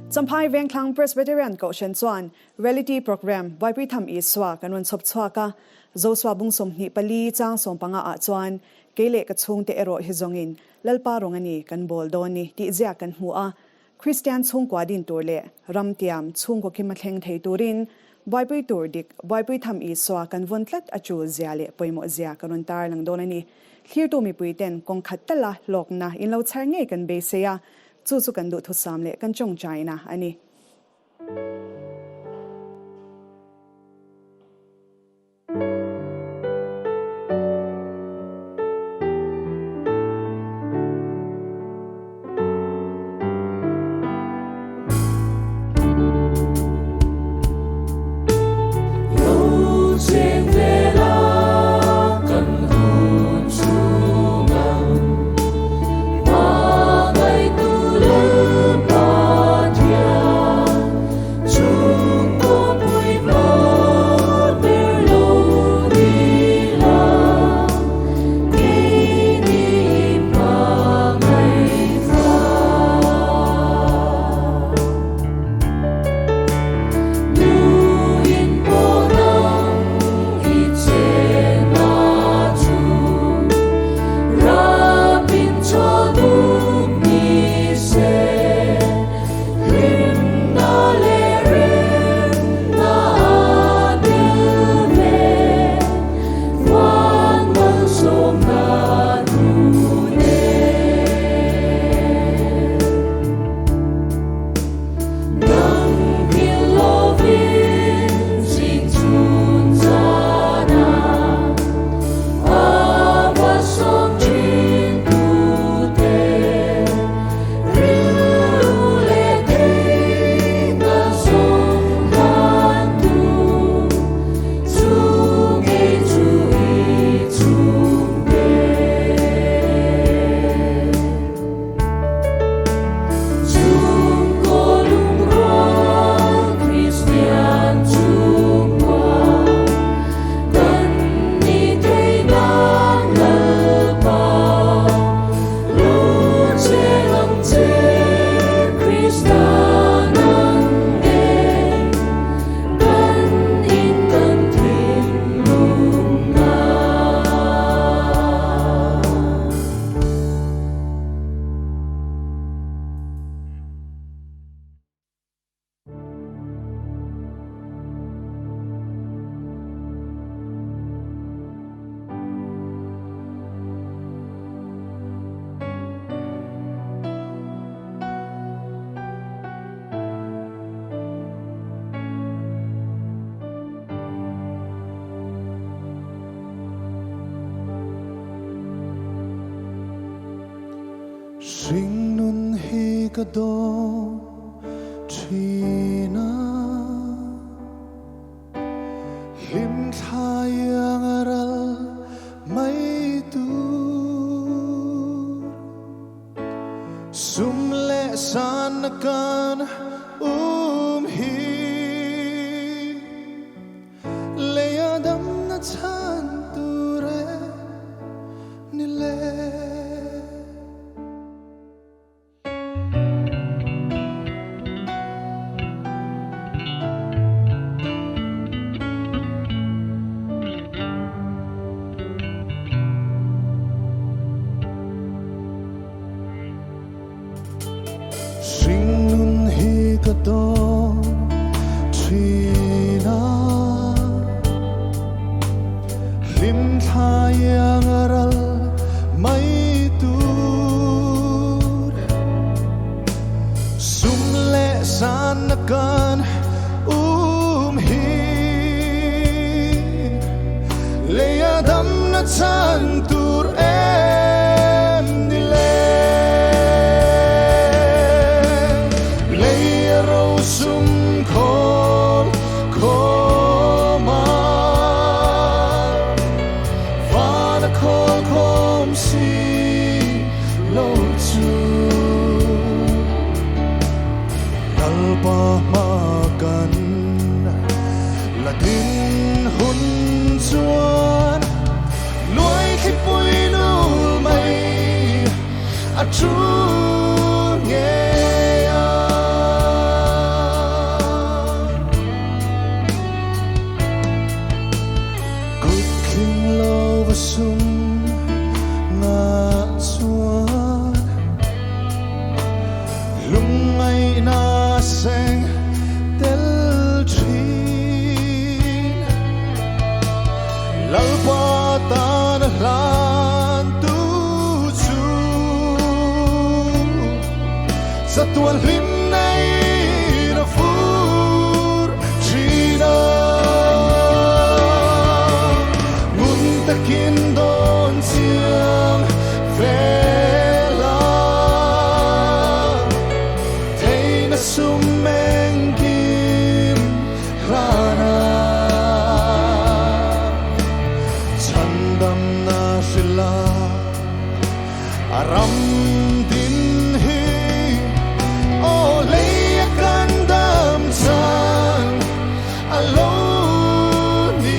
Champhai Vengklang Presbyterian Ko Shen Chuan Reality Program Vai Pui Tham I Swa Kanun Chop Chwa Ka Zo Swa Bung Som Ni Pali Chang Som Panga A Chuan Keile Ka Chung Te Ero Hi Zongin Lalpa Rongani Kan Bol Doni Ti Zia Kan Hua Christian Chung Kwa Din Turle Ram Tiam Chung Ko Kim Thleng Thei Turin Vai Pui Tur Dik Vai Pui Tham I Swa Kan Von Tlat Achu Zia Le Poimo Zia Kanun Tar Lang Donani Thlir Tu Mi Pui Ten Kong Khattala Lokna In Lo Char Nge Kan Be Seya Chu kan du thu sam le kan chong China ani Sing nun hi ka do china lim thayang aral mai tu sum le san kan hi le adam na chan tu re ni le do china lim thayang aral mai tur sum le san kan hi le adam na chan tur makan ladin hun chuan loi khi pui lalpa ta na lan tu chu sa tuan lim nay na fur china mun takin don siang vela thay na sumeng kim rana chandam na sila aram din hi o leya kandam san alo ni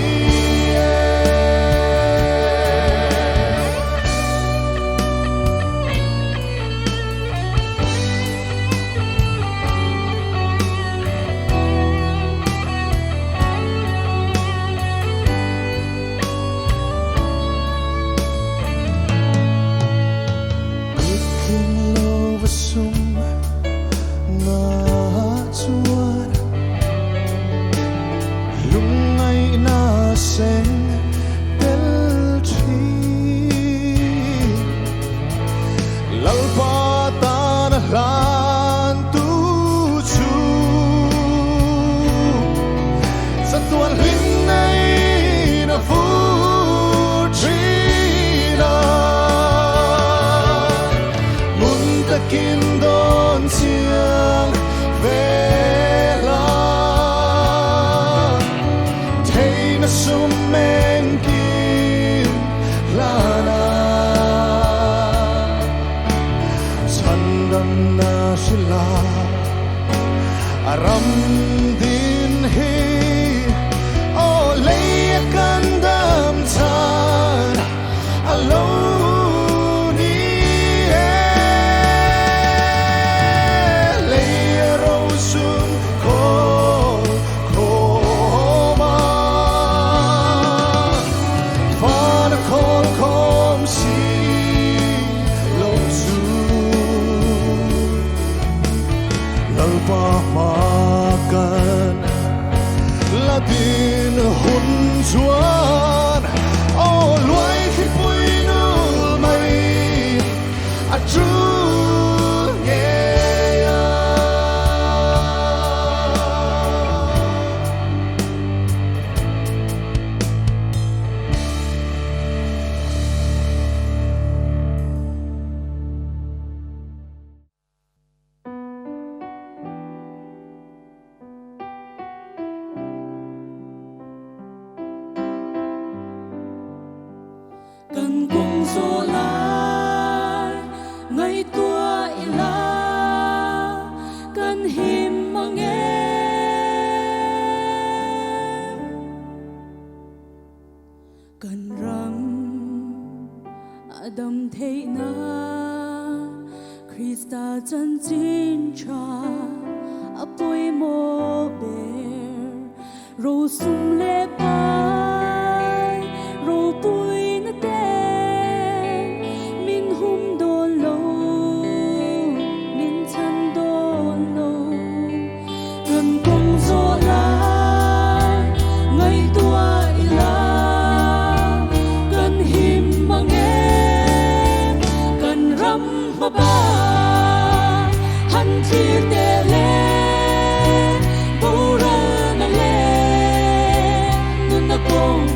Kin don siang vela thay na sumeng kim lana chandam na sila aram din hi o leya kandam tan alone makan latin hun chuan o luai khi pui nu mai a tru nghe cần cùng số lại ngày tua ila cần him mang em cần răng Adam thấy na Christa chân chín cha apoi mo ber ro sum le pai ro pui na ten min hum do lo min chan do lo gần cùng gió lại ngày tua ila gần him mang em gần ram ma ba han chi te le pura na le nun na kong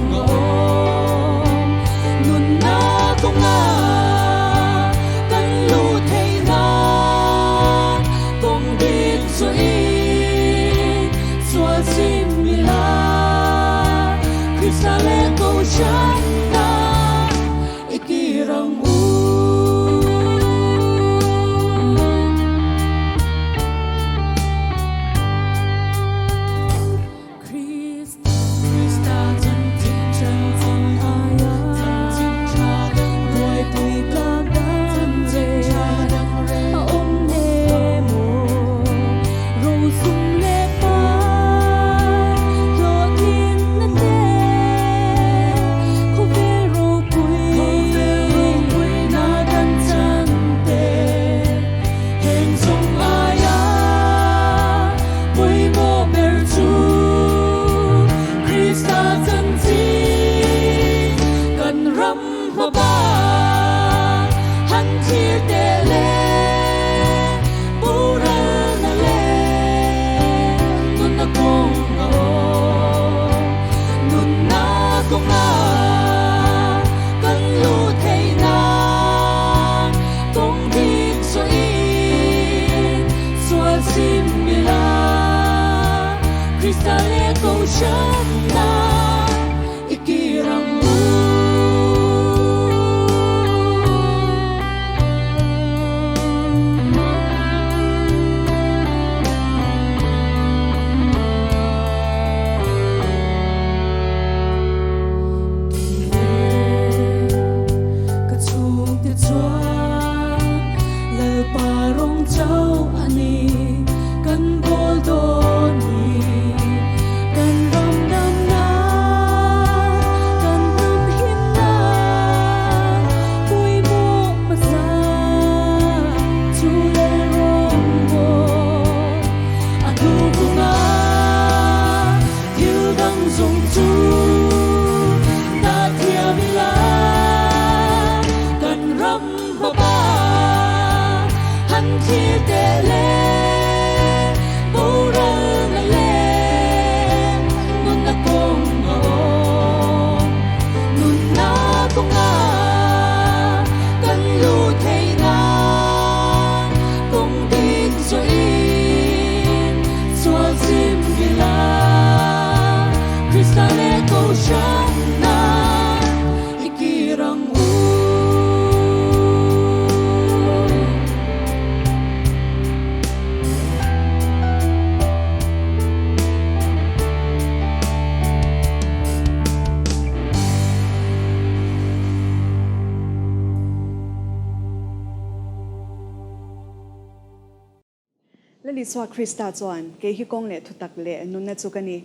li swa Krista chuan ke hi kong le thutak le nun na chukani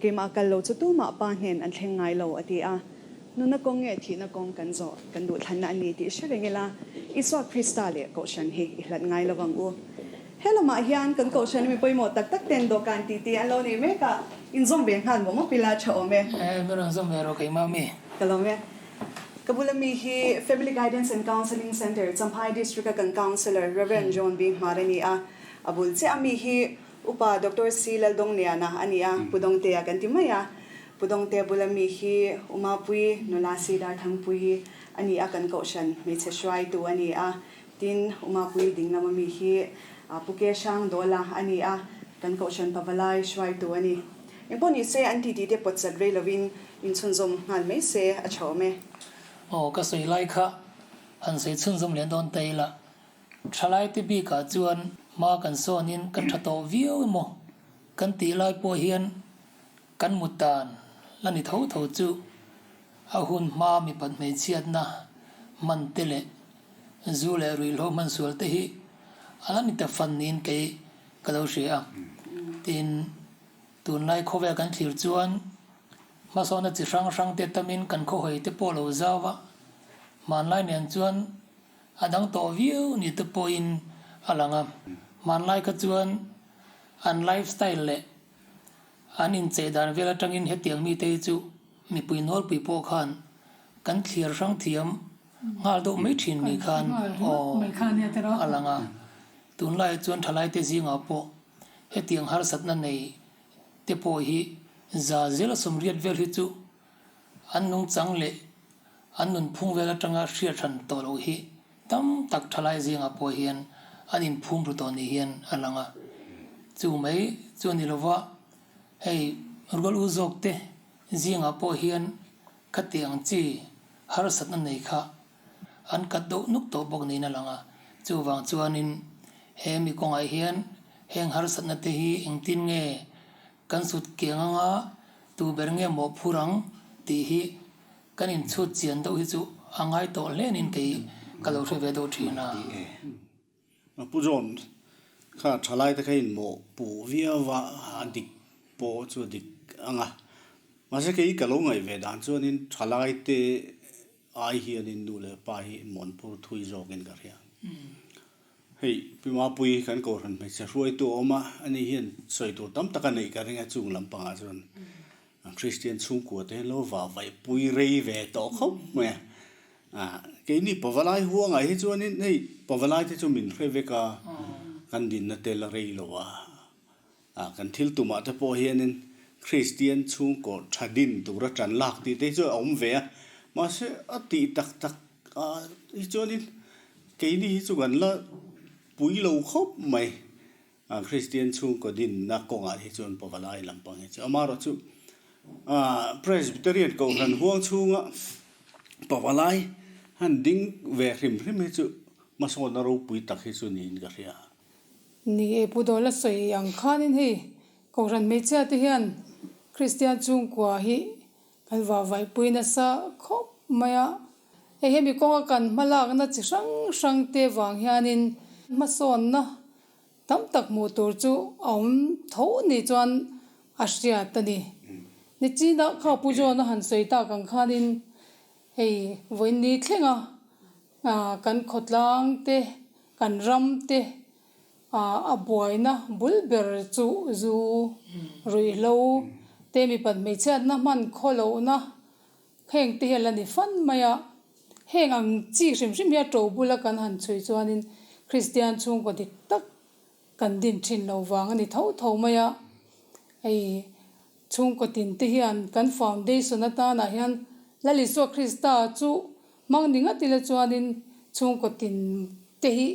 ke ma kal lo chu tu ma pa hnen an thleng ngai lo ati a nun na kong nge thi na kong kan zo kan du thlan na ani ti shirengela i swa Krista le ko shan hi i hlat ngai lawang u hello ma hian kan ko shan mi poimo tak tak ten do kan ti an lo ni me ka in zom be han mo pila cha o me me ron zom me ro kai ma me kalome kabulami hi Family Guidance and Counseling Center Champhai District kan counselor Reverend John B Marani a abul che ami hi upa Dr. C Laldong niana ania pudong te kan timaya pudong te bulami hi umapui nolasi dar thangpui ani akan kaushan me che shwai tu ani a tin umapui dingna mami hi puke shang dola ani a kan kaushan pavalai shwai tu ani imponi se anti ti te pot sadre lovin in chunzom ngal me se a chome ka sei lai kha an sei chun zom len don tei la thalai ti bi ka chuan ma kan sonin kan thato view mo kan ti lai po hian kan mutan lani tho tho chu a hun ma mi pat me chiat na man te le zu le ri lo man sul te hi alani ta fan nin ke ka lo sia tin tun lai khove kan thir chuan ma so na chi sang te tamin kan kho hoi te polo zawa man lai nen chuan adang to view ni te point alanga man lai ka chuan an lifestyle le an in che dan vela tangin hetiang mi te chu mi puinol pi po khan kan thlir sang thiam ngal do mai thin mi khan mai khan ya tero alanga tun lai chuan thalai te zinga po hetiang har sat na nei te po hi za zela somriat vel hi chu an nung chang le an nun phung vela tanga hria than to lo hi tam tak thalai zinga po hian anin phung ru to ni hian alanga chu mai chu ni lova hei rgol uzok te zinga po hian khatiang chi har sat na nei kha an kat do nuk to bok nei na langa chu wang chuanin he mi kongai hian heng har sat na te hi engtin nge kan sut kenga tu ber nge mo phurang ti hi kanin chut chian do hi chu angai to lenin ke kalo hre ve do thina pu jon kha thalai ta khain mo pu via wa dik po chu dik anga ma se ke ka lo ngai ve dan chu nin thalai te ai hi anin nu le pa hi mon pur thui jogin ka ria hei pima pui kan ko ran me se ruai tu oma ani hian soi tu tam taka nei ka ringa chung lampanga chon Christian chung ko te lo wa vai pui rei ve to khop me ke ni pavalai huanga hi chuanin nei pavalai te chu min hre ve ka kan din na te la rei lo wa kan thil tu ma te po hianin Christian chung ko thadin tu ra tran lak ti te chu om ve ma se ati tak tak hi chuanin ke ni hi chu gan la pui lo khop mai Christian chung ko din na ko nga hi chon pavalai lampang hi amaro chu Presbyterian ko ran huang chunga pavalai han ding ve hrim hi chu ma so na ro pui tak hi chu nin ga ria ni e pudola soi yang khanin hi ko ran me cha te hian Christian chung kwa hi kan wa vai puina sa khop maya e hemi ko kan malak na chi sang te wang hianin ma son na tam tak mu tur chu om tho ni chuan asria tani ni chi da kha pujo na han soi ta kan khanin hei voin ni thlenga kan khotlang te kan ram te a boina bulber chu zu rui lo te mi pat me chat na man kholo na kheng te helani fan maya heng ang chi rim ya to bula kan han chui chuanin Christian chung ko dik tak kan din thin lo wang ani tho maya ai chung ko tin te hian kan foundation ata na hian laliso Krista chu mangninga tila chuanin chung ko tin te hi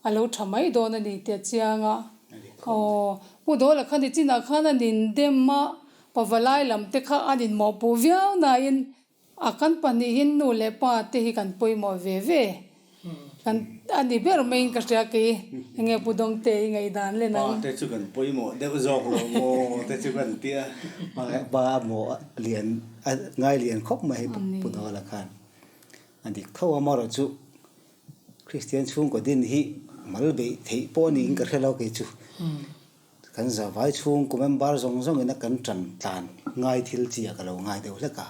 alo thamai don ani te chianga pu do la khani china khana nin demma pavalai lam te kha anin mo pu viau na in akan pani hin nu le pa te hi kan poi mo ve kan ani ber main ka sta ke nge pu dong te ngai dan le na te chu kan poi mo de jok lo mo te chu kan tia ba mo lian ngai lian khop mai pu do la khan ani tho amaro chu Christian chung ko din hi malbe thei po ni ka khelo ke chu kan za vai chung ku member zong zong ina kan tran tan ngai thil chi ka lo ngai deu hleka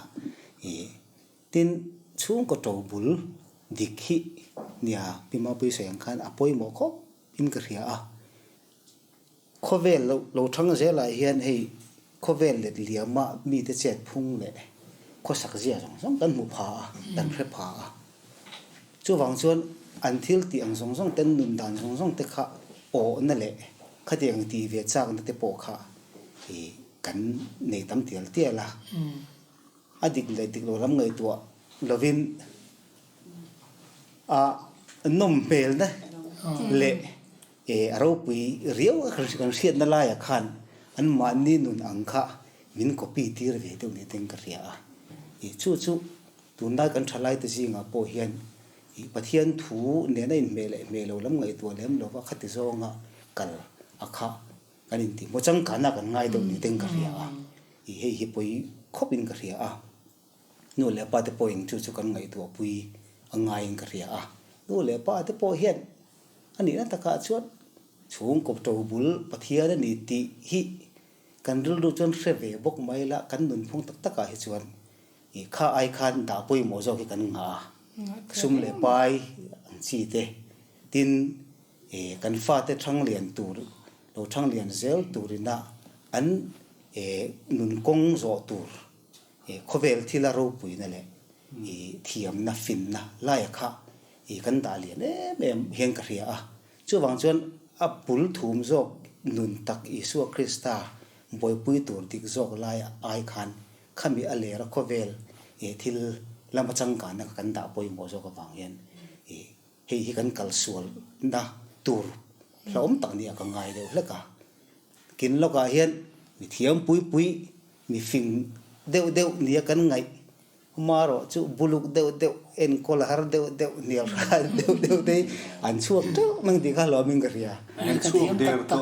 tin chung ko to bul dik hi nia pima pui seng khan apoi mo kho in ka ria a khovel lo thang je la hian hei khovel le liama mi te chet phung le kho sak zia zong zong kan mu pha dan phre pha chu wang chuan an thil ti ang zong zong ten nun dan zong zong te kha o na le khatiang ti ve chak na te po kha kan nei tam tial tiala adik le dik lo ram ngai tua lovin a nom pel na le aro pui riau kan siat na la ya khan an ma ni nun ang kha min copy tir ve tu ni teng ka ria chu tun da kan thalai te jinga po hian pathian thu ne na in me lo lam ngai tua lem lo wa khati zonga kal akha kan in ti mo chang kana kan ngai do ni teng ka ria hi poi khopin ka ria no le pa te point chu kan ngai tua pui angai in ka ria no le pa te po hian ani na taka chuan chung kop to bul pathian ni ti hi kan rul ru chon reve bok mai la kan nun phung tak taka hi chuan kha ai khan da poi mo zo hi kan nga sum le pai chi te tin kan fa te thang lian tur lo thang lian zel turina an nun kong zo tur khovel thila ro pui na le thiam na fin na la ya kha kan da lian em hian ka ria chu wang chuan a pul thum zok nun tak isu krista boy pui tur dik zok la ya ai khan khami ale ra khovel thil lama changka na kan da poi mo zo ka wang hian hi kan kal sual na tur hlom tak ni ka ngai deu hleka kin loka hian mi thiam pui mi fing deu ni kan ngai maro chu buluk deu en kol har deu nial ha deu dei an chuak tu mang di kha lo ming ka ria an chuak deu to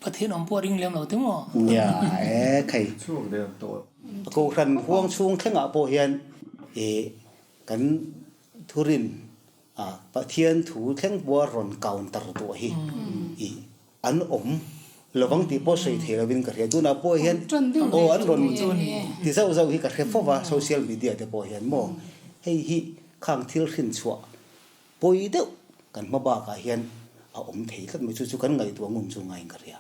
pathian om po ring lem lo te mo ya khai chuak deu to ko khan huang chung thenga po hian kan thurin pathian thu thleng bua ron counter to hi an om lovang ti po sei thelawin ka ria tu na po hian o an ron ti zau hi ka khefo wa social media te po hian mo hei hi khang thil khin chua poi deu kan ma ba ka hian a om thei khat mi chu kan ngai tu ngum chu ngai ka ria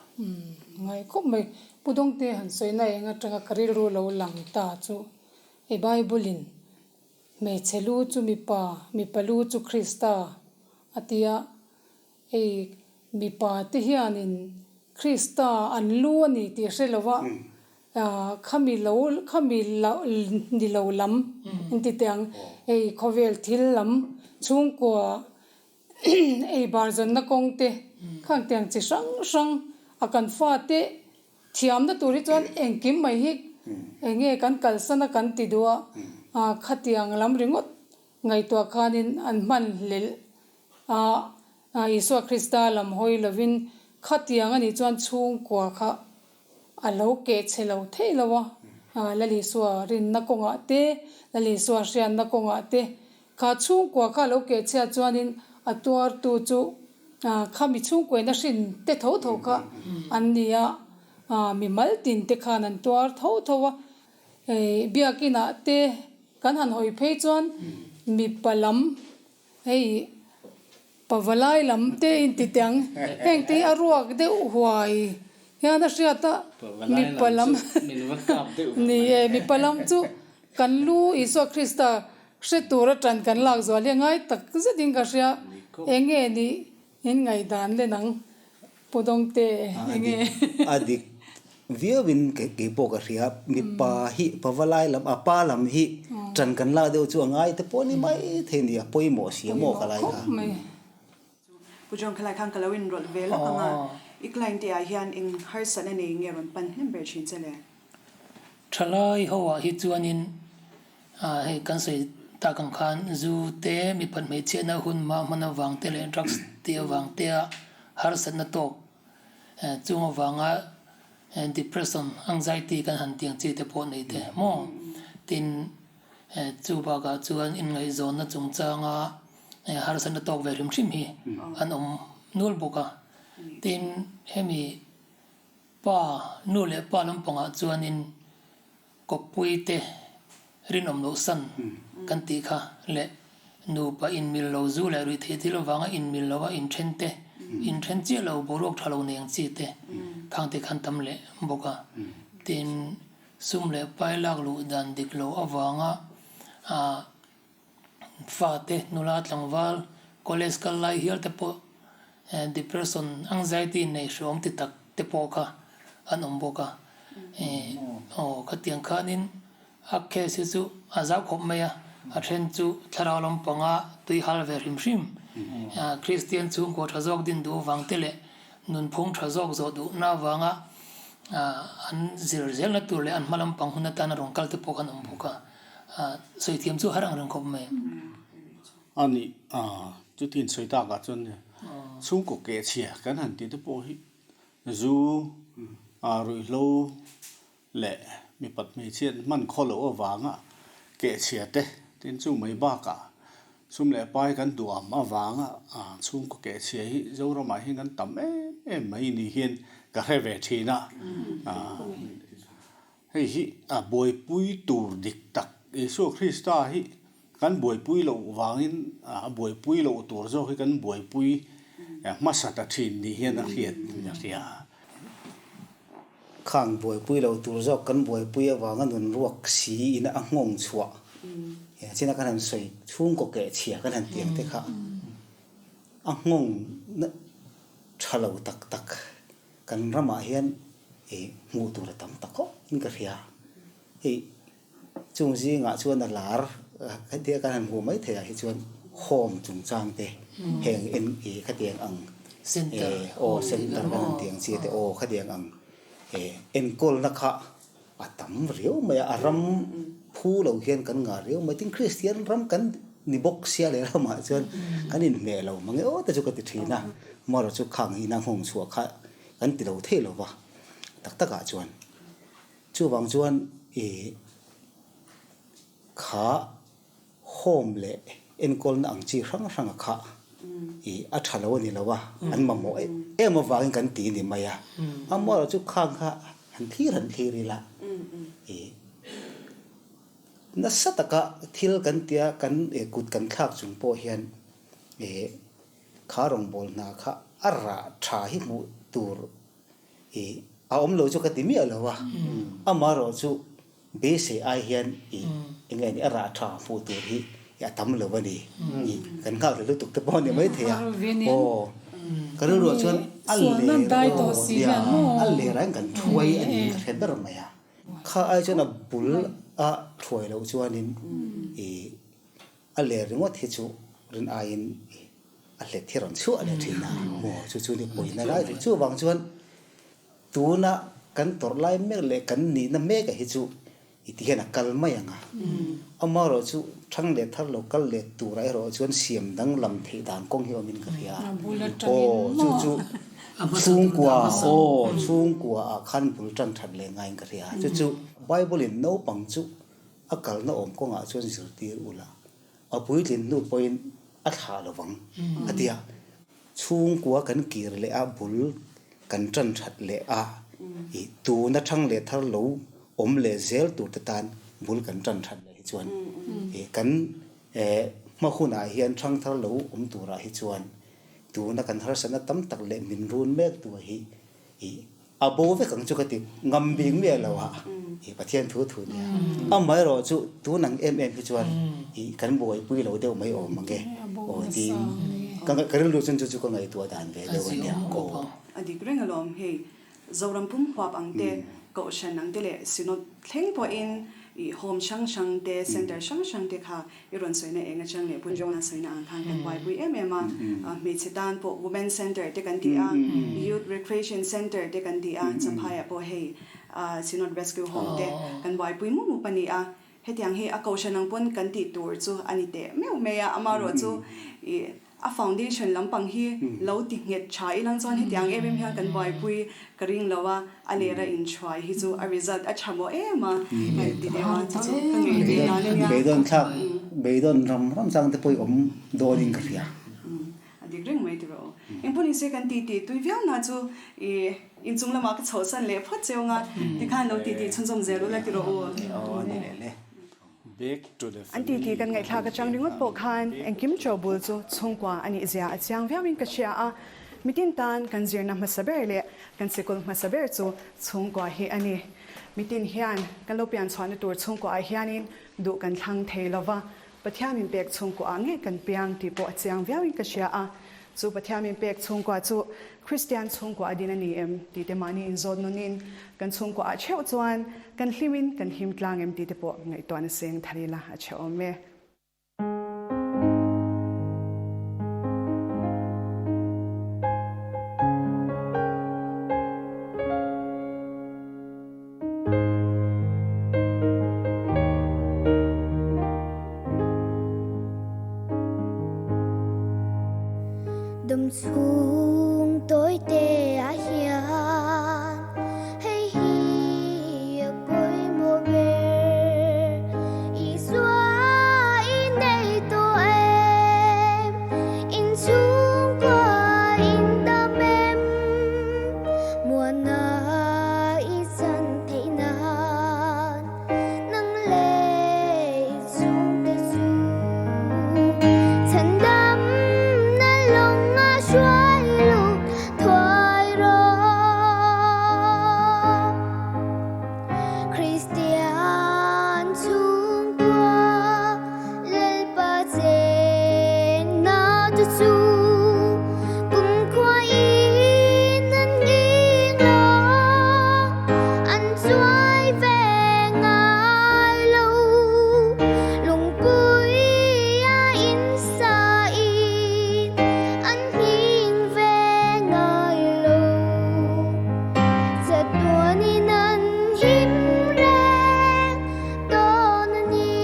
ngai khop mai pudong te han soi na enga tanga karil ru lo lang ta chu e bible in me chelu chu mi palu chu krista atia mi pa te hianin krista an lu ani ti hrelowa khami lo ni lo lam inti tang khovel thil lam chung ko barzon na kongte khang tang chi sang akan fa te thiam na turi chuan engkim mai hi enge kan kalsana kan ti duwa khatiang lam ringot ngai to khanin an man lel isu krista lam hoi lovin khatiang ani chuan chung kwa kha alo ke chelo theilawa lali suwa rin na konga te lali suwa hrian na konga te kha chung kwa kha lo ke chha chuanin atuar tu chu khami chung ko na hrin te tho kha annia mi mal tin te khan an tuar tho wa biakina te kan han hoi phei chuan mi palam pawalai lam te in ti tang heng te aruak de huai ya na hriata mi palam mi palam chu kan lu iso krista hre tura tran kan lak zo le ngai tak zading ka hria enge ni in ngai dan le nang podong te enge adik viewin ke po ka ria mi pa hi pawalai lam apa lam hi tran kan la deu chu ngai te poni mai thenia poi mo sia mo ka lai ka pujong khalai khang kalawin rol vel anga iklain te a hian in harsan ani ngeron pan number chin chale thalai hawa hi chuanin he kan sei ta kan khan zu te mi pan mai che na hun ma mana wang te le drugs te wang te har san na to chung wanga depression anxiety kan han tiang che te po nei te mo tin chu ba ga chuan in ngai zon na chung changa har san na tok ve rim thim hi an om nul boka tin hemi pa nu le pa lampanga chuanin kopui te rinom no san kan ti kha le nu pa in mil lo zu le ri the thil wanga in mil lo wa in then te in then che lo borok thalo neng chi te khang te khan tam le boka tin sum le pai lak lu dan dik lo awanga a fa te nula tlangwal college kal lai hial te po depression anxiety nei shom ti tak te po kha an om boka khatiang khanin a case chu azau khop maya a then chu tharaw lampanga tui hal ve rim hrim Christian chung ko thazok din du wang tele nun phung thazok zo du na wanga an zir zel na tur le an malam pang huna ta na rong kal te pokan om boka soi thiam chu harang rang khop me ani chu tin soi ta ka chon ne chung ko ke chia kan han ti te po hi zu rui lo le mi pat me chen man kholo awanga ke chia te tin chu mai ba ka sum le pai kan duam awanga chung ko ke chia hi zo ro ma hi kan tam mai ni hian ka he ve thina hei hi boy pui tur dik tak Yesu Krista hi kan boy pui lo wangin boy pui lo tur zo hi kan boy pui masata thin ni hian a hiat nya ria khang boy pui lo tur zo kan boy pui awanga nun ruak si ina a ngong chua china kan han soi chung ko ke chia kan han tiang te kha a ngong na thalo tak tak kan rama hian mu tur tam tak ko in ka ria chung ji nga chuan a lar ka dia kan han hu mai the hi chuan hom chung chang te heng en ka tiang ang center center kan tiang chi te ka tiang ang en kol na kha atam riu mai aram phu lo hian kan nga riu mai tin Christian ram kan ni bok sia le ma chuan kan in me lo mangi ta chu ka ti thina mar chu khang hi na hong chu kha kan ti lo the lo wa tak tak a chuan chu wang chuan kha home le en kol na ang chi rang rang kha a thalo ni lo wa an ma mo ma wang kan ti ni maya amor chu khang kha han thir ri la na sataka thil kan tia kan kut kan thak chung po hian kharong bol na kha ara tha hi mu tur a om lo chu ka ti mi alo wa amaro chu be se ai hian engai ni ara tha fu tur hi ya tam lo wa ni kan kha lu tuk te po ni mai the ya kan ru chuan al le ran kan thuai ani kheder ma ya kha ai chana bul a thuai lo chuanin a le ringo the chu rin a in a le thiron chu a le thina chu ni poi na lai chu wang chuan tu na kan tor lai me le kan ni na me ka hi chu iti hena kal mai anga amaro chu thang le thar lo kal le tu rai ro chuan siam dang lam thei dan kong hi min ka ria chu chung kwa khan bul tang that le ngai ka ria chu Bible in no pang chu akal na om ko nga chuan zir tir ula apui lin nu point a tha lo wang atia chung kwa kan kir le a bul kan tran that le a tu na thang le thar lo om le zel tu ta tan bul kan tran that le chuan kan ma khuna hian thang thar lo om tu ra hi chuan tu na kan har sana tam tak le min run mek tu hi abo ve kang chu ka ti ngam bing me lo ha pathian thu ni amai ro chu tu nang hi chuan kan boi pui lo deu mai o mange ti kan lu chen chu ko ngai tu dan ve le wan ya adi greng alom he zoram pum hwap angte ko shan angte le sino thleng po in home shang te center shang te kha iron soina enga chang le punjong na soina ang khang kan wai pui MMA me chitan po women center te kan ti a youth recreation center te kan ti a chaphaya po he sinod rescue home te kan wai pui mu pani a hetiang he a kaushan ang pon kan ti tur chu ani te me ya amaro chu a foundation lampang hi lo ti nget chai lang chon hetiang em hian kan wai pui karing lawa alera in chwai hi chu a result a chamo ema ti dewa chu kangi na ne ya beidon thak beidon ram sang te poi om doning ka ria adi greng mai tro imponi se kan ti tu vial na chu in chung lama ka chho san le phot cheunga ti khan lo ti chun som zero la ti ro oh ne le back to the anti ti kan ngai thla ka chang ringot po khan engkim chobul chu chungkwa ani zia achiang viawin ka chia a mitin tan kan zirna masaber le kan sekol masaber chu chungkwa hi ani mitin hian kan lopian chhana tur chungkwa hianin du kan thlang theilawa pathiamin pek chungkwa nge kan piang ti po achiang viawin ka chia a chu pathiamin pek chungkwa chu Christian chungkwa din ani em ti te mani in zon nonin kan chungkwa a cheu chuan kan hliwin kan him tlang em ti te po ngai to na seng tharila a cheu me đầm xuống tối tê à hiền hay hi bối mùa về ý xóa in đây tô em in xuống qua in đam em mùa na ý dân thấy nan nâng lệ xuống tê xuống chân đam xoay lúc thoại rồi Christian chung qua lên ba trên na tu su cùng qua in anh yên lo anh xoay về ngài lâu lùng bụi in xa in anh hiên về ngài lâu giật đua ni năn hiếm rẽ to năn nhi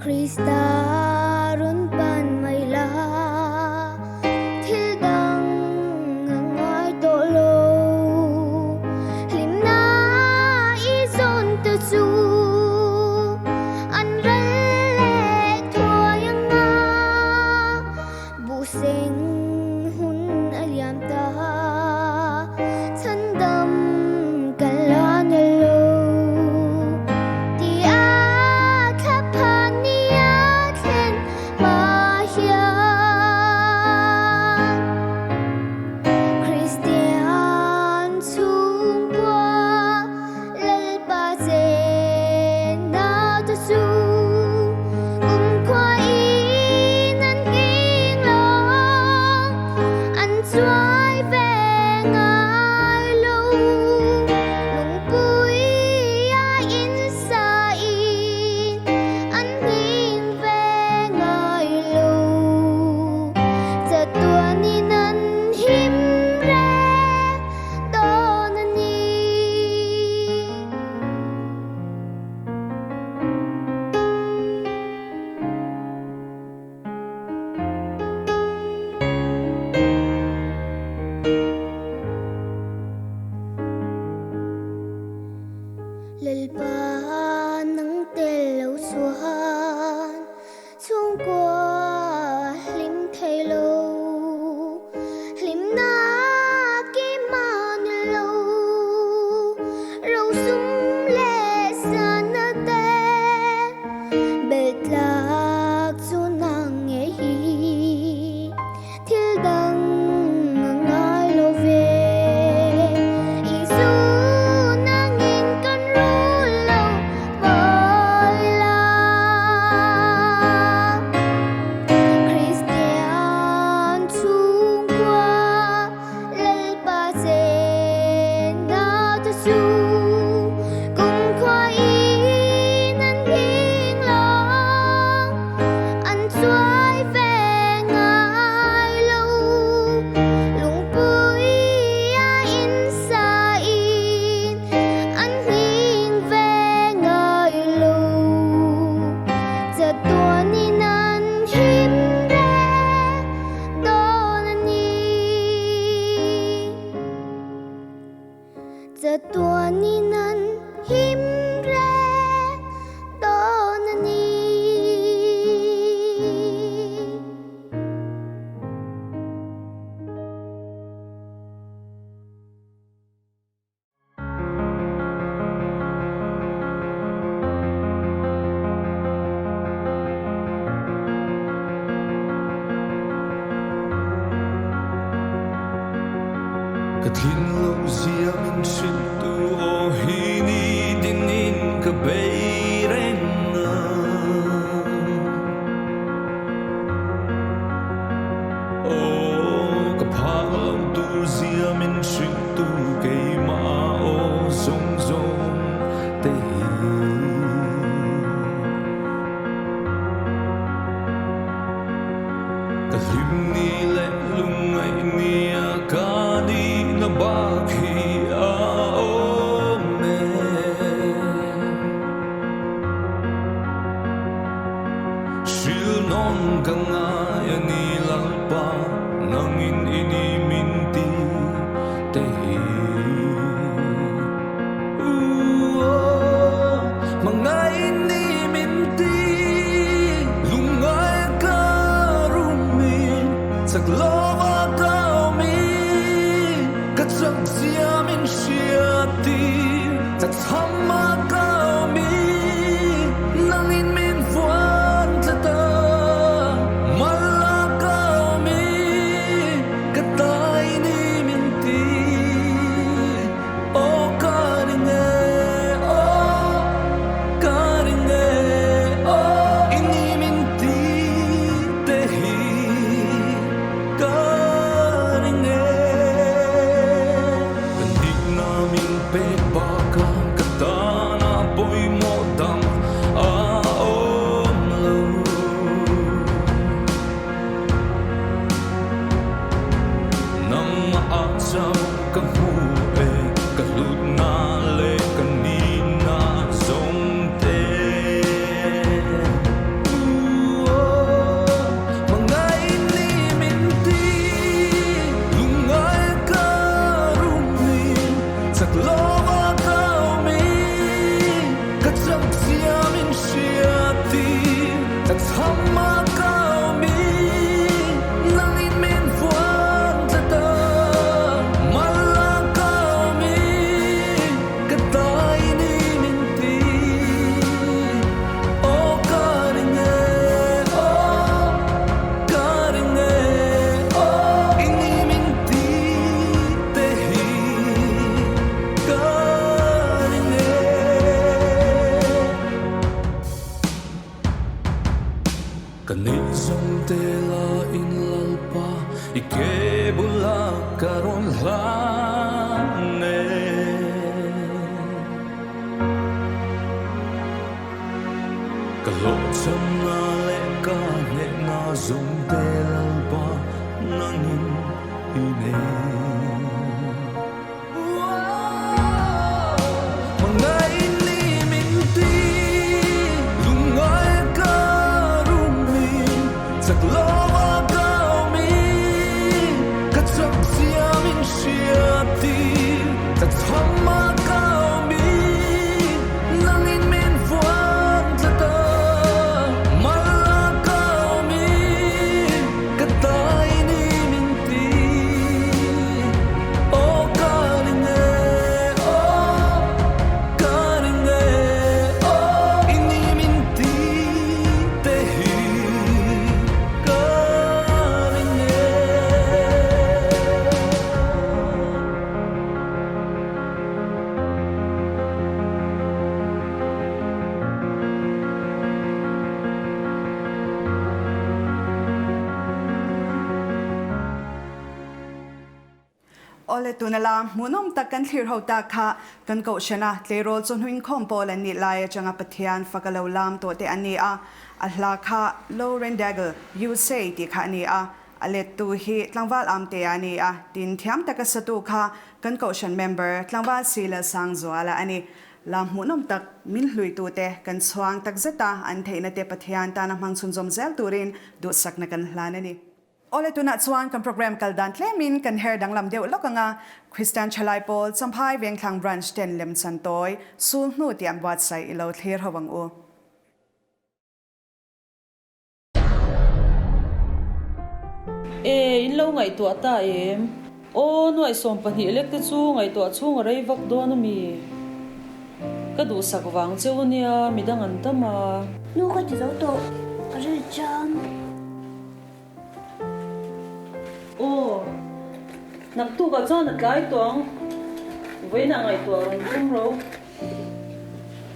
Krista run pan mai la thil dang ngai to lo lim na i zon tu chu an rel thua yang nga bu seng hun aliam ta chan dam kalan lo ti a khapan ni a khen ma hian Christian chung qua lal ba chen na tu su cùng qua in anh yên lo anh xoay về ngài lâu lùng bụi in xa in anh hiên về ngài lâu giật tua ni năn hiếm rẽ to năn nhi lal ba nang tel lâu xuan chung qua lim thay lâu lim na kim man lâu râu sum lệ san na te bệt lạc chu nang nghe hi thil dang ngai lo về ý du nang in kan ru lâu voi la ka thin lo zia min shin tu o hi ni din in ka beireng na o ka phalo tu zia min shin tu ke ma o zong zong te Limni le lungai ni akani na bakhi a ome Shil non kangaya ni lalpa nangin ini minti tehi Mga ini minti lungai Saglova kaumi Katsag siya min siyati Tatsama kaumi Nangin min fuan tata Mala kaumi Katay ni minti O karinge O karinge O ini minti tehi Ole tunala munom takan thlir ho ta kha kan ko shana tlerol chon huin khom pol an ni lai changa pathian fakalo lam to te ani a ahla kha Lauren Daigle you say ti kha ni a alet tu hi tlangwal am te ani a tin thiam takasatu kha kan ko shan member tlangwal sila sang zo ala ani lam munom tak min hlui tu te kan chuang tak zeta an theina te pathian ta na mang chun zom zel turin du sakna kan hlanani Ole tuna chuan kan program kaldan tlemin kan her danglam deuh lokanga Christian Chalai Paul champhai vengthlang branch 10 lem chantoi sul hnu tiam wat sai ilo thlir hawang u in lo ngai to ta em o noi som pani elek te chu ngai to chung rei vak don mi ka du sak wang cheunia midang an tama nu ko ti zo to ri chan o nặc tu ka chuan at lai tuang với nàng ngày tuổi rong rong rồi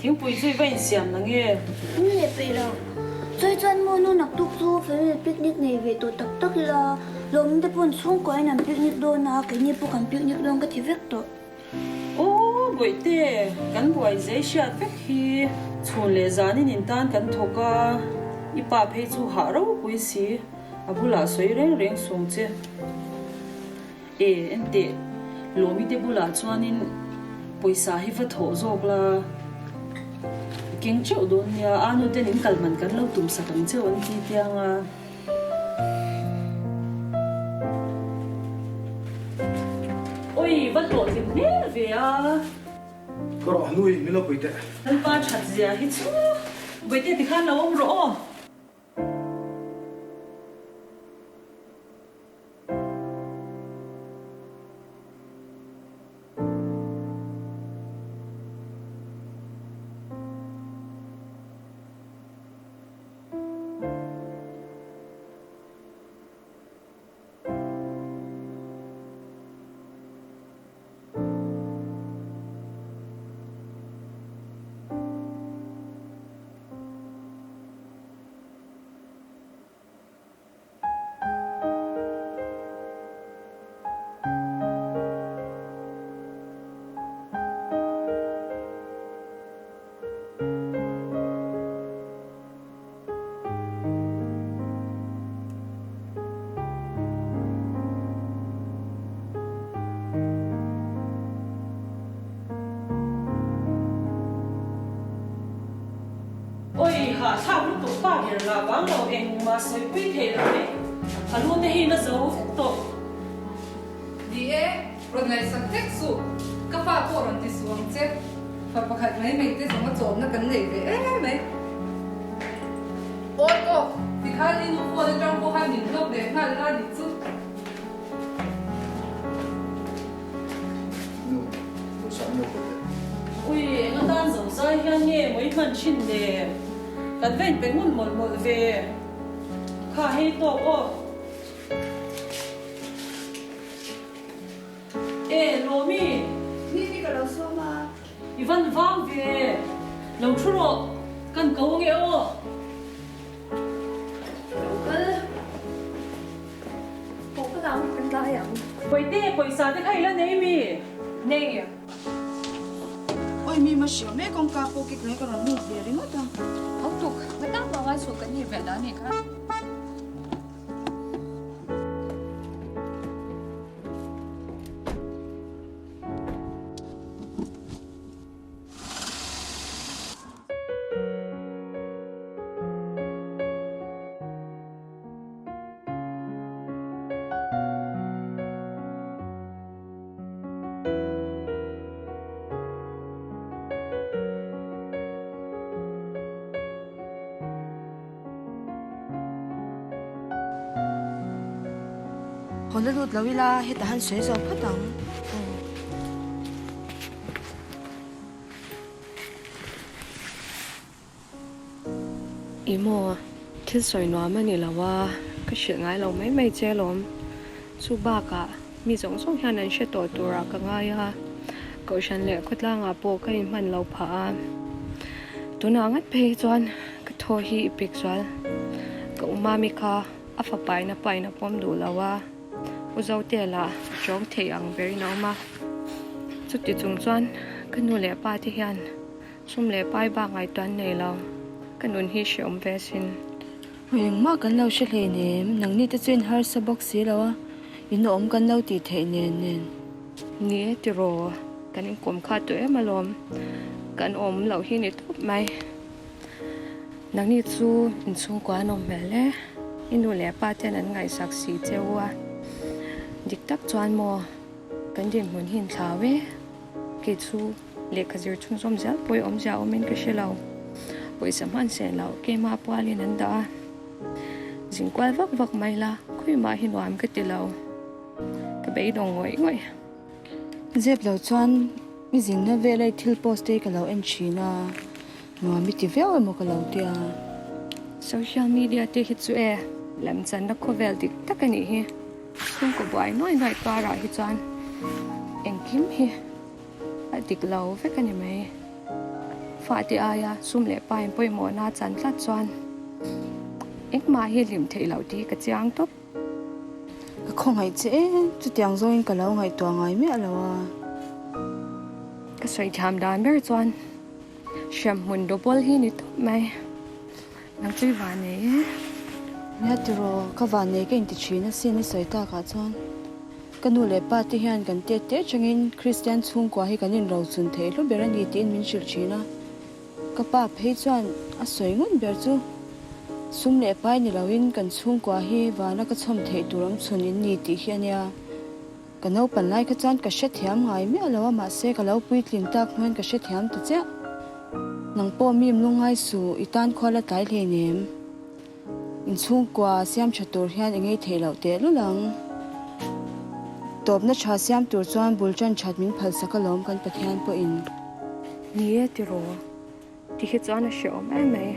thiếu bùi duy vay xiêm là nghe Nghe bây giờ Rồi chân mô nô nạc tục du phải picnic này về tổ tắc tắc là lồm để bọn xuống có ai nằm picnic đô na cái nhịp bộ cầm picnic đô cái thì vết tổ ô vậy thế cán bùi dễ xia vết khi chuồn lệ giá nên tan cán thô ca ipa phê chu hạ rau bùi xí à bù là suy rèn rèn xuống chứ em tệ lồm đi bù là chuan nên bùi sa hi vết thô dọc là kinh châu đồn nhà anh tên những kalman kan lâu tụm sa kan châu anh ti tiang à ôi vắt lộ thì nè về à có rõ nuôi mới lâu bấy tệ anh ba chặt gì à hết chú bấy tệ thì khăn là ông rõ hạ sao lúc tụi ba hiện là vắng đầu em mà soi quy thế là đấy hắn luôn đây nó giấu tổ đi rồi ngày sáng tết su các pha bộ rồi thì xuống chết và bác khách mấy mình thì xuống trộm nó cần gì vậy mấy ô tô thì khai đi nó qua trong cô hai mình lúc để khai ra đi chút nó sống nó có thể ui nó đang dòng dây yang nghe mấy phần chín để cần về bên nguồn một về khá hay to ô lô mi Ni cái lâu số mà Ivan vang về lâu chút rồi cần cầu nghe ô Bộ cái nào mình ra vậy quay tê quay xa thế hay là này mi này à ôi mi mà xíu mấy con cá bộ cái này cái nó nụ về đấy mất đâu không tục cái tao vào ngay số cái gì vậy đó này khác Hồi lúc lâu là hết ta hắn sấy rồi phát động Imo thiên soi nó mà nè là wa cái chuyện ngay lâu mấy chơi lắm su ba cả mi giống giống hàng này sẽ tổ tổ ra cái ngay ha cậu chân lệ quất lang à bộ cái mình lâu phá tôi nói ngắt pe chuan cái thôi hi big chuan cậu mami ka afa pai na pom du lawa uzau te la chong the ang very no ma chút ti chung chuan cái nu lệ pa ti hian sum lệ pai ba ngai tuan nei lo cái nun hi shom ve sin Huyền mà cần lâu sẽ lấy ném nắng ni ta chuyên har sa bốc xí đâu á in ôm cần lâu thì thấy nền ni ti ro kan in kom kha to em alom kan om lo hi ni top mai nang ni chu in chung kwa nom mele inu le pa ten an ngai sak si chewa dik tak chuan mo kan din mun hin thawe ke chu le khazir chung som zal poi om ja omen ka shelo poi saman se lo ke ma pwalin an da jing kwal vak vak mai la khui ma hin wam ka ti lo ka bei dong ngoi dẹp lâu chuan mi dính na về lại thil post đây cái lâu anh chị na mà mi ti véo em một cái lâu tia social media te hi chu e lam chan na khovel dik tak ani hi chung của buổi nói toa rồi hi chuan eng kim hi a dik lo ve kan mai fa ti aya sum le pa poi mo na chan tla chuan ek ma hi lim thei lo ti ka chiang top ka khong hai che chu tiang zo in ka lo ngai to ngai me alowa ka soi tham dan ber chuan sham mun do bol hi ni top mai nang chui wa ne nya tiro ka van ne ke in ti china sin ni soi ta ka chon kanu le pa ti hian kan te te changin Christian chung kwa hi kanin ro chun thei lu berani tin min shil china ka pa phei chuan a soi ngun ber chu sum le pai ni lawin kan chung kwa hi wana ka chom thei turam chunin ni ti hiania kanau pan lai ka chan ka she thiam ngai me alowa ma se ka lo pui tlim tak hnuan ka she thiam tu che nang po mim lungai su itan khola tai le nem in chung kwa siam chatur hian engei thei lo te lu lang top na cha siam tur chuan bulchan chatmin phal sakalom kan pathian po in ni e ti ro ti he chuan a she om ai mai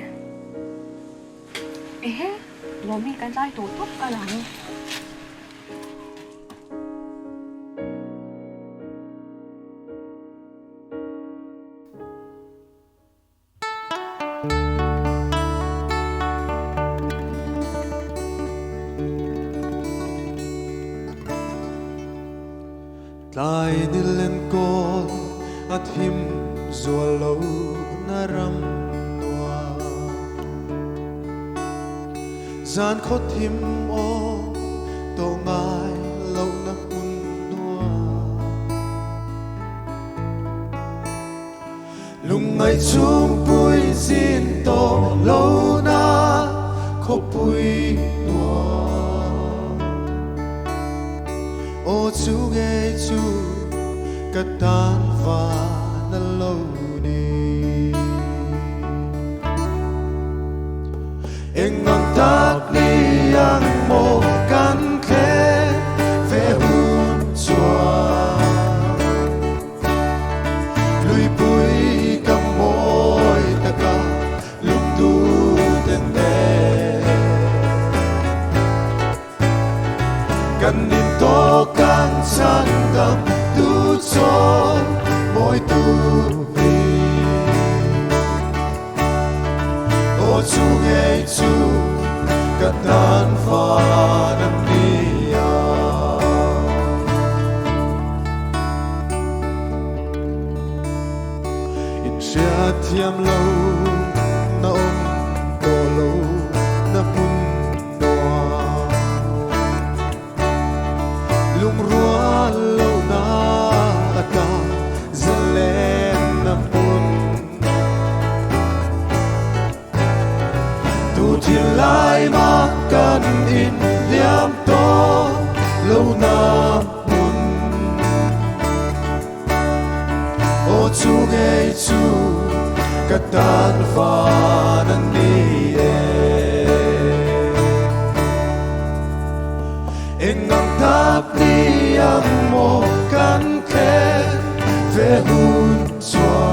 he lo mi kan lai to top ka lang Lai ni len kon at him zualo na ram noa zan khot him o to ngai lo na hun noa lung ngai chung pui zin to lo na kho pui noa o chu ge chu ka tan va na lo ni eng ang tak ni ang mo kan khe ve hun chua lui pui ka moi ta ka lung du den de kan nin to kan sang gam tu chon moi tu pi o chu nge chu ka tan fa nam ni ya in sha thiam lo na om to lo na pun lung rua lo na ka zalen na pun tu thi lai ma kan in liam to lo na mun o chu ge chu ka tan fa nan ni engang tak ni ang mo kan khen ve hun chua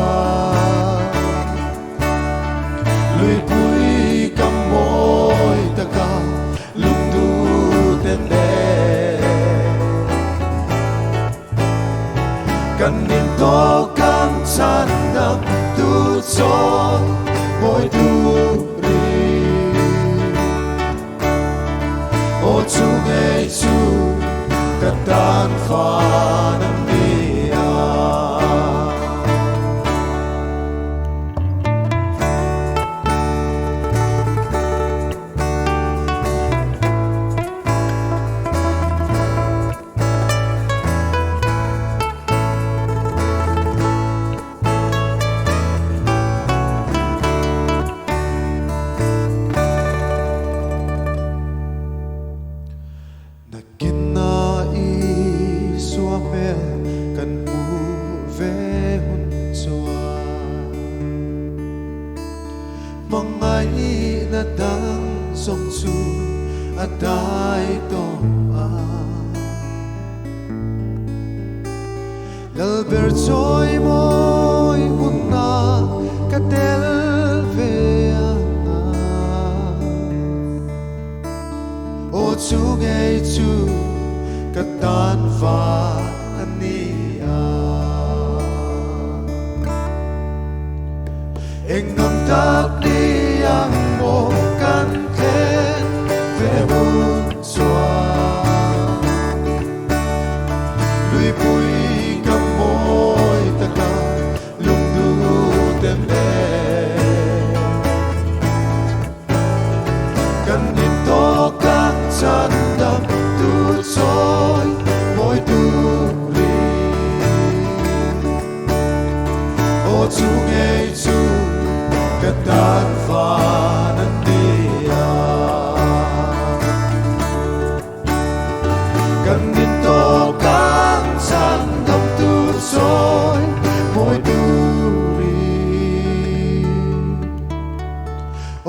lui pui kam moi ta ka lung du ten de kan nin to kan chan nam tu chon moi tu o chu nge chu ka tan fa nam ni a Lalber joy moi unna katel veana o chu ge chu katan fa ania engam tak diang mo kan ten ve bun chua lui pui kam moi taka lung du tem be kan in to kan chan dam tu choi moi tu ri o chu nge chu katan fa nan dia kan in to kan chan dam tu choi moi tu ri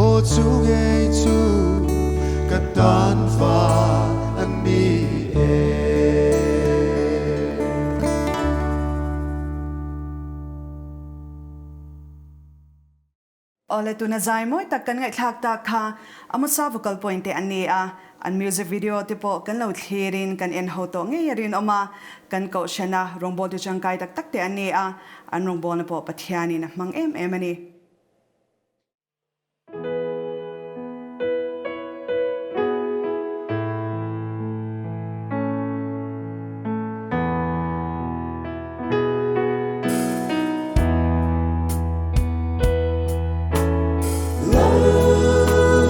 o chu nge chu katan fa ani ole tu na zai moi tak kan ngai thak ta kha amusa vocal point te ani a an music video te po kan lo thlerin kan en ho to nge yarin oma kan ko shana rongbol tu changkai tak tak te ani a an rongbol na po pathiani na mang em ani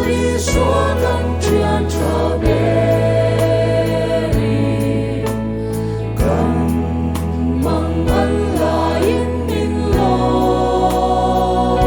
Hãy subscribe cho kênh Ghiền Mì Gõ để không bỏ lỡ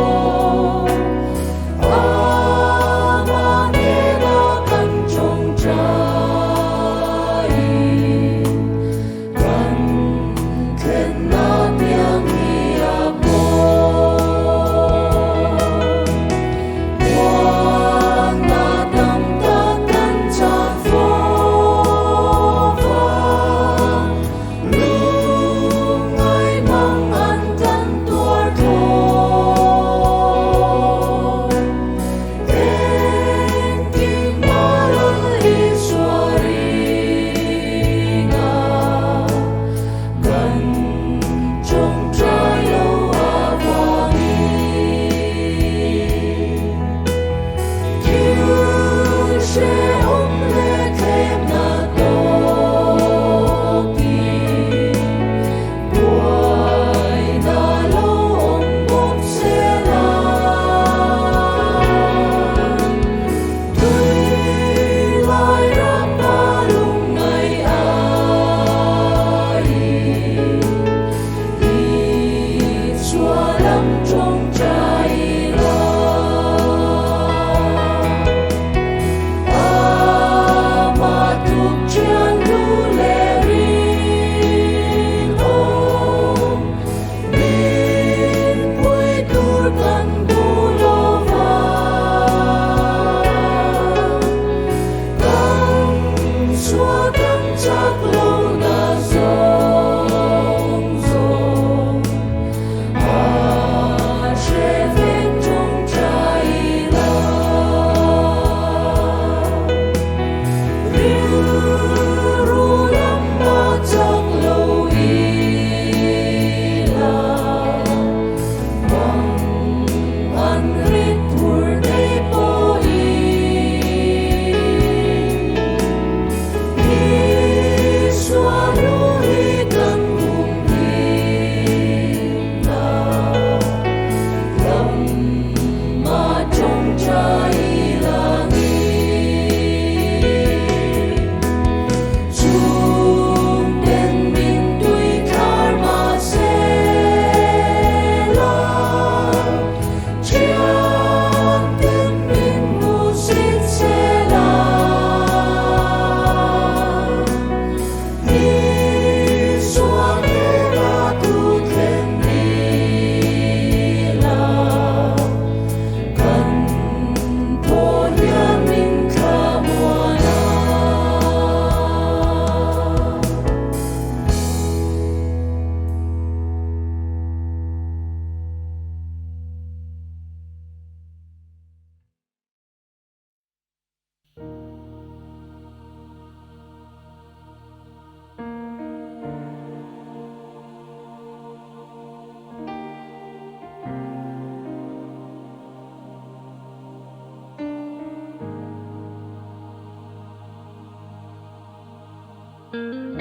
Hãy subscribe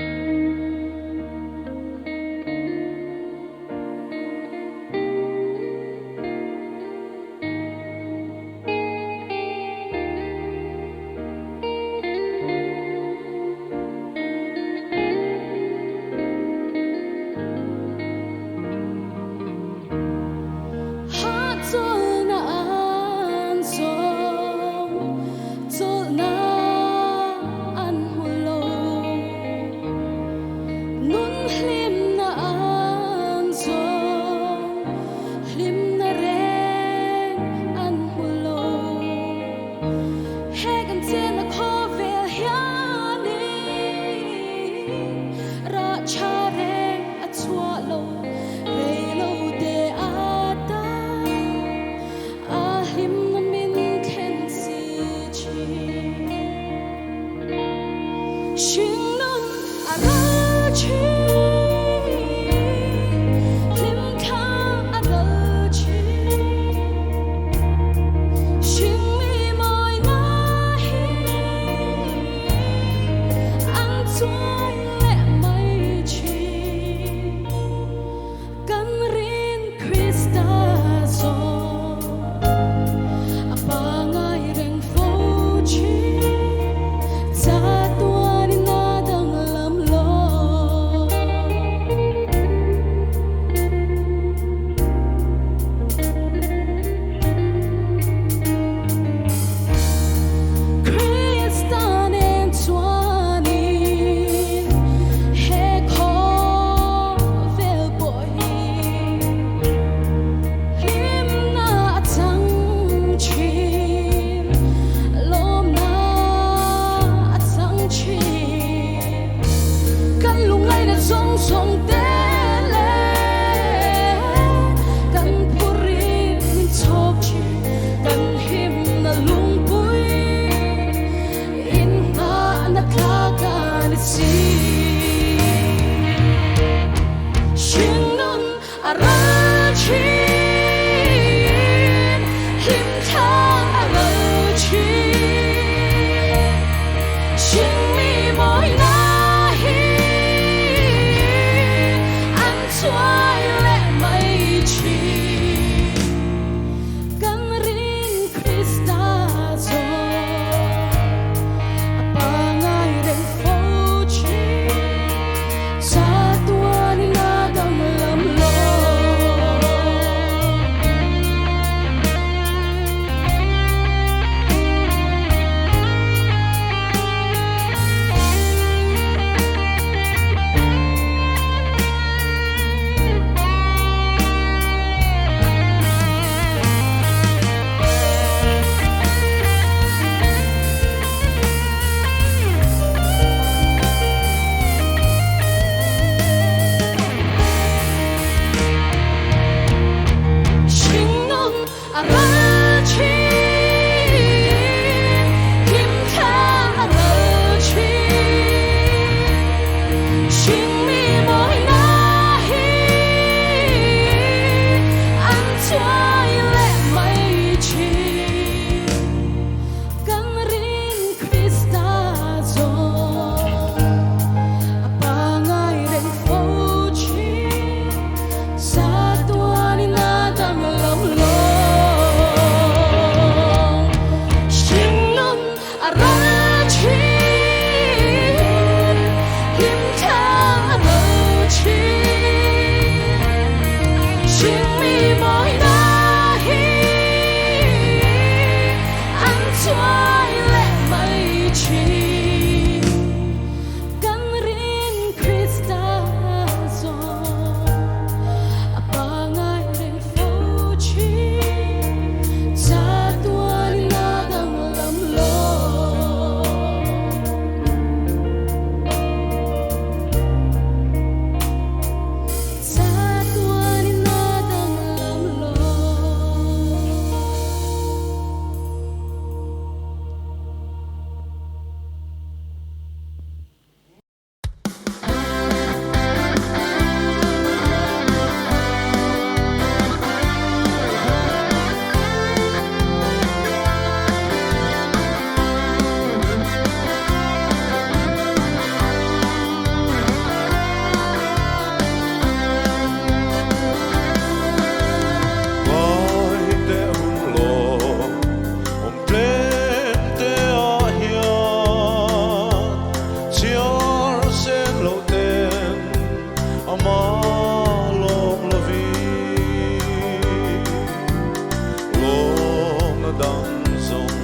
dang song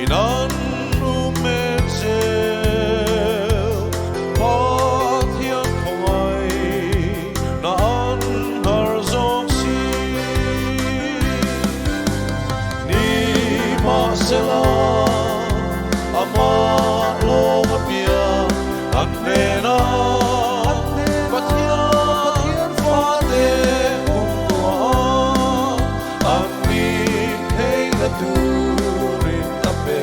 inan umeze pathian khoi na an har zong si ni ma sela ama lo mapia anena pathian fa de ani hey la tu rin tape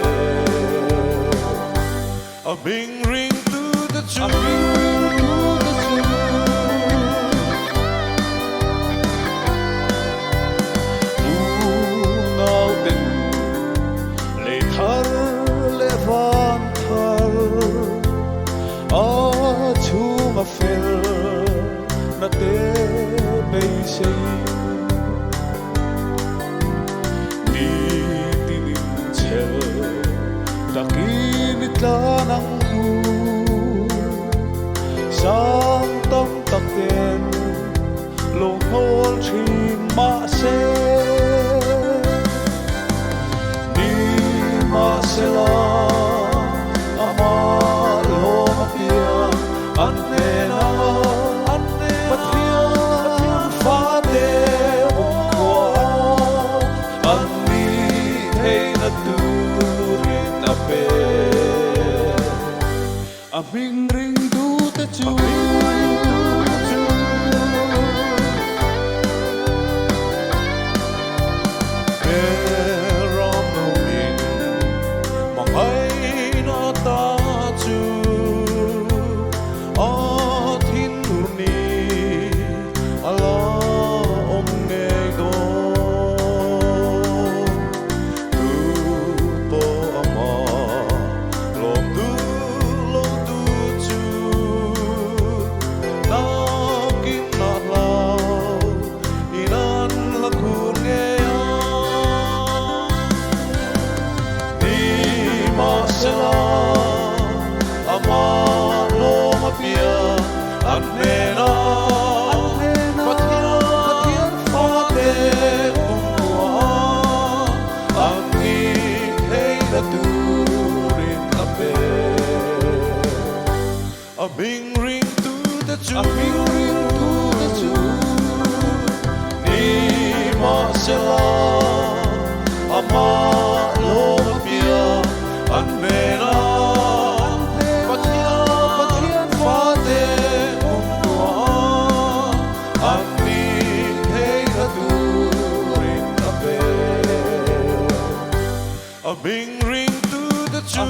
a bing ring to the na te beise ni tinin chel dakin itlanang hu sang tam takten long hol chin ma se ni ma se la ama lo ma pia anena pathian fa de umko anni hey na tu rin ape a bing ring du te chu ram no min mangai na ta chu a bing ring to the chu ni ma sela ama lo pia anena pathian fa de umwa anni hey la tu rin ape a bing ring to the chu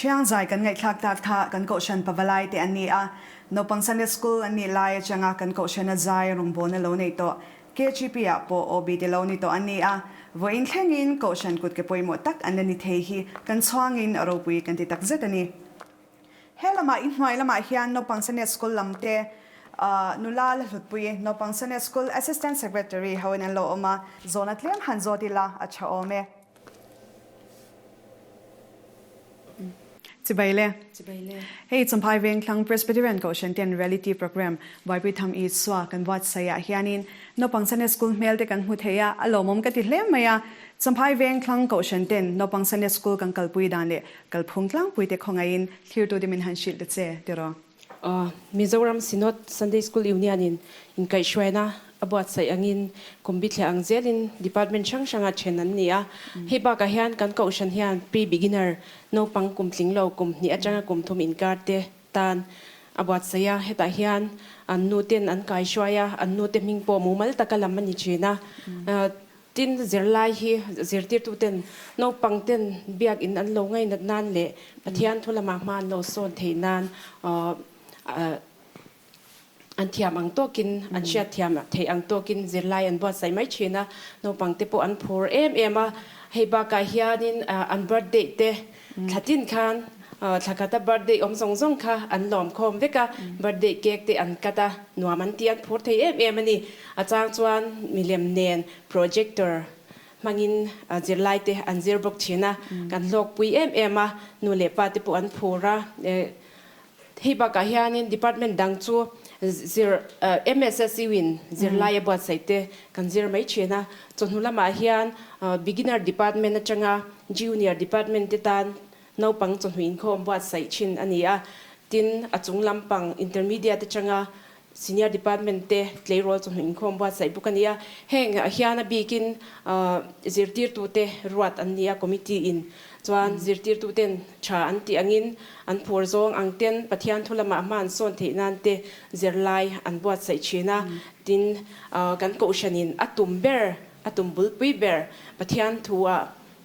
chiang zai kan ngai thak tak tha kan ko shan pawalai te ani a no pang Sunday school ani lai changa kan ko shan zai rung bon lo nei to KGP a po ob te lo ni to ani a vo in thlengin ko shan kut ke poimo tak anani thei hi kan chwangin aropui kan ti tak zet ani helama in hmai lama hian no pang Sunday school lamte nulal hutpui no pang Sunday school assistant secretary hawen lo oma zonatlem hanzotila acha ome Tibaile. Hey, sampai veng klang Presbyterian ko shantian reality program Bible tham is swa kan wat saya hianin no pang Sunday school mel te kan hutheya alomom ka ti hlem maya sampai veng klang ko shanten no pang Sunday school kan kalpui dan le kalphung klang pui te khongain clear to dimin hanshil te che tero Mizoram Synod Sunday School Union in kai shwena abuat sai angin kombit le angzelin department changa chenan nia heba ka hian kan ko shan hian pre beginner no pang kumtling lo kum ni achanga kum thum in karte tan abuat saya heta hian an nu ten an kai shwaya an nu te ming po mumal takalam ni chena tin zirlai hi zirtir tu ten no pang ten biak in an lo ngai nat nan le pathian thulama man lo son theinan an thiam ang tokin an sha thiam thei ang tokin zirlai an bot sai mai china no pangte po an phur a heba ka hianin an birthday te thatin khan thakata birthday om song song kha an lom khom veka birthday cake te an kata nuaman ti an phur thei ani achang chuan milem nen projector mangin zirlai te an zirbok china kan lok pui a nu le pa te po an phura hi ba ka hianin department dang chu zir MSSC win zir lai abot saite kan zir mai chena chonhula ma hian beginner department atanga junior department te tan no pang chonhuin khom bot sai chin ania tin achung lampang intermediate atanga senior department te play role chonhuin khom bot sai bukania heng hiana bikin zirtir tu te ruat ania committee in chuan zirtir tu ten tha an ti angin an phur zong ang ten pathian thulama man son the nan te zirlai an buat sai china tin kan ko shanin atum bulpui ber pathian thua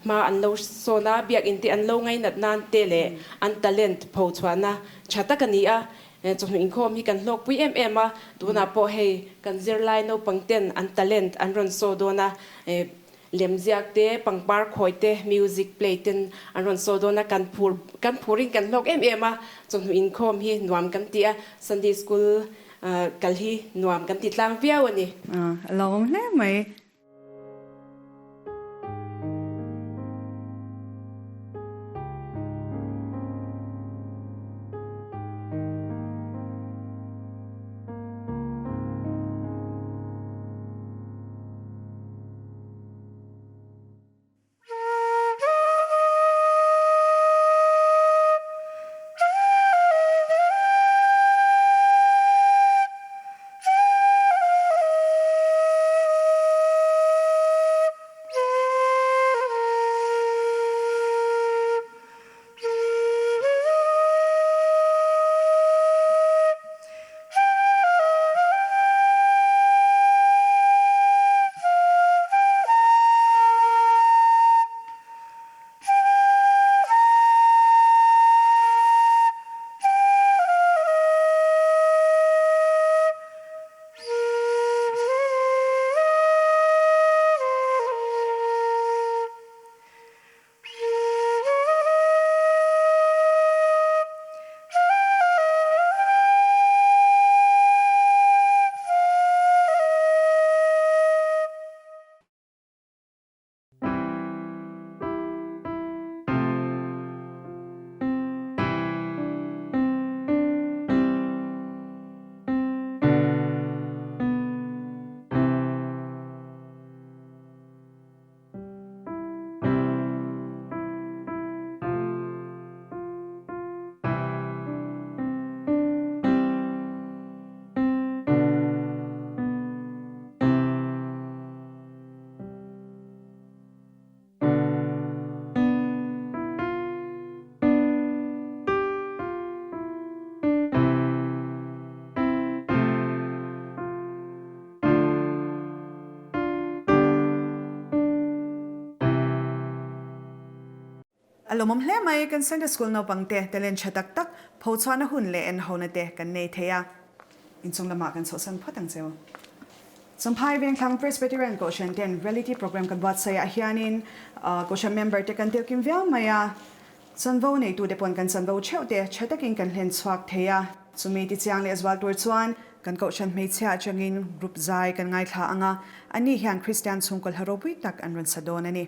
ma an lo sona biak in te an lo ngai nat nan te le an talent pho chwana chata kania chon in khom hi kan lok pui a tuna po he kan zirlai no pangten an talent an ron so dona lemziak te pangpar khoite music play ten aron sodona kan phuring kan lok a chon in khom hi nuam kan tia Sunday school kalhi nuam kan ti tlang viau ani lom hle mai alomom hle mai kan Sunday school no pangte telen chatak tak pho chwana hun le en hona te kan nei theya in chung lama kan so san phatang cheu samphai veng thang Presbyterian Goshen ten reality program kan wat sai a hianin Goshen member te kan tel kim vial maya sanvo nei tu de pon kan sanvo cheu te chatakin kan hlen chhuak theya chumi ti chiang le aswal tur chuan kan Goshen mei chha changin group zai kan ngai thla anga ani hian Christian chungkol harobui tak an ron sadon ani